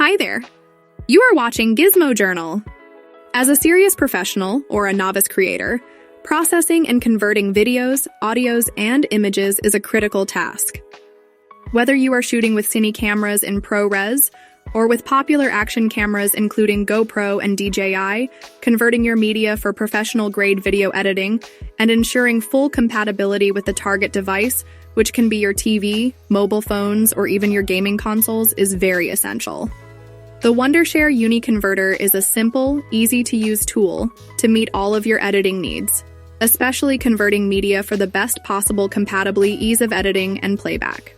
Hi there! You are watching Gizmo Journal. As a serious professional or a novice creator, processing and converting videos, audios, and images is a critical task. Whether you are shooting with Cine cameras in ProRes or with popular action cameras including GoPro and DJI, converting your media for professional-grade video editing and ensuring full compatibility with the target device, which can be your TV, mobile phones, or even your gaming consoles, is very essential. The Wondershare Uniconverter is a simple, easy-to-use tool to meet all of your editing needs, especially converting media for the best possible compatibility, ease of editing, and playback.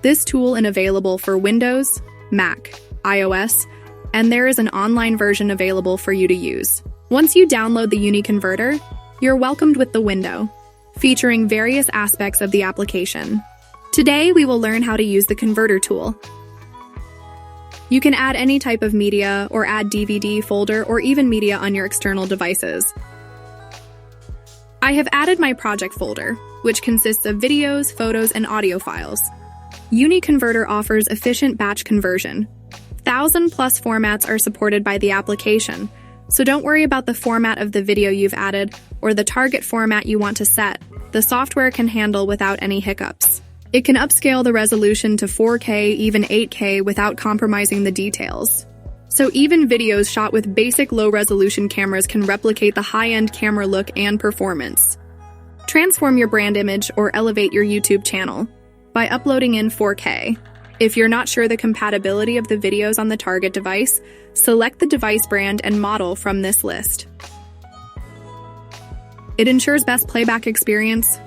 This tool is available for Windows, Mac, iOS, and there is an online version available for you to use. Once you download the UniConverter, you're welcomed with the window, featuring various aspects of the application. Today, we will learn how to use the converter tool. You can add any type of media or add DVD, folder, or even media on your external devices. I have added my project folder, which consists of videos, photos, and audio files. UniConverter offers efficient batch conversion. 1,000+ formats are supported by the application, so don't worry about the format of the video you've added or the target format you want to set. The software can handle without any hiccups. It can upscale the resolution to 4K, even 8K without compromising the details. So even videos shot with basic low-resolution cameras can replicate the high-end camera look and performance. Transform your brand image or elevate your YouTube channel by uploading in 4K. If you're not sure the compatibility of the videos on the target device, select the device brand and model from this list. It ensures best playback experience.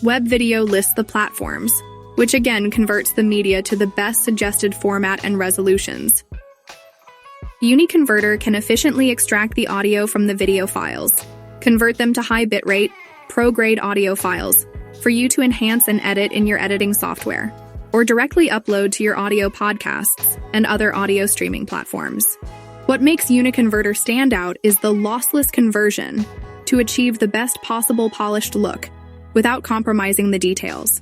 Web Video lists the platforms, which again converts the media to the best suggested format and resolutions. UniConverter can efficiently extract the audio from the video files, convert them to high bitrate, pro-grade audio files for you to enhance and edit in your editing software, or directly upload to your audio podcasts and other audio streaming platforms. What makes UniConverter stand out is the lossless conversion to achieve the best possible polished look without compromising the details.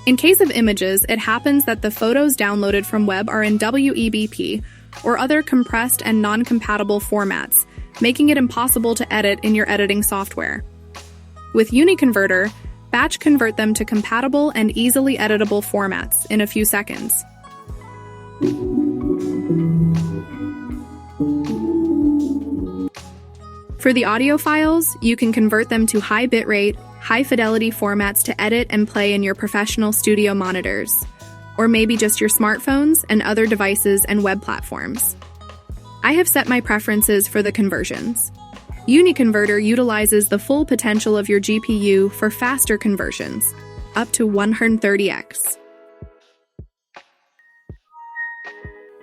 In case of images, it happens that the photos downloaded from web are in WEBP or other compressed and non-compatible formats, making it impossible to edit in your editing software. With UniConverter, batch convert them to compatible and easily editable formats in a few seconds. For the audio files, you can convert them to high bitrate, high-fidelity formats to edit and play in your professional studio monitors, or maybe just your smartphones and other devices and web platforms. I have set my preferences for the conversions. UniConverter utilizes the full potential of your GPU for faster conversions, up to 130x.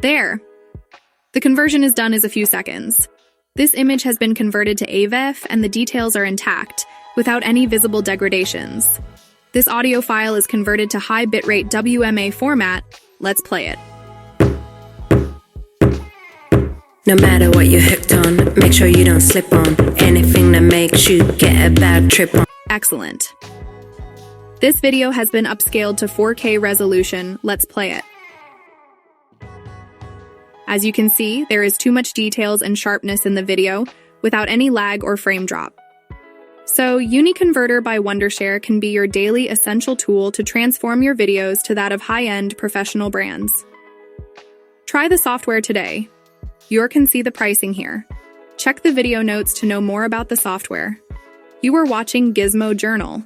There! The conversion is done in a few seconds. This image has been converted to AVEF and the details are intact, without any visible degradations. This audio file is converted to high bitrate WMA format. Let's play it. No matter what you're hooked on, make sure you don't slip on anything that makes you get a bad trip on. Excellent. This video has been upscaled to 4K resolution. Let's play it. As you can see, there is too much details and sharpness in the video without any lag or frame drop. So, UniConverter by Wondershare can be your daily essential tool to transform your videos to that of high-end professional brands. Try the software today. You can see the pricing here. Check the video notes to know more about the software. You are watching Gizmo Journal.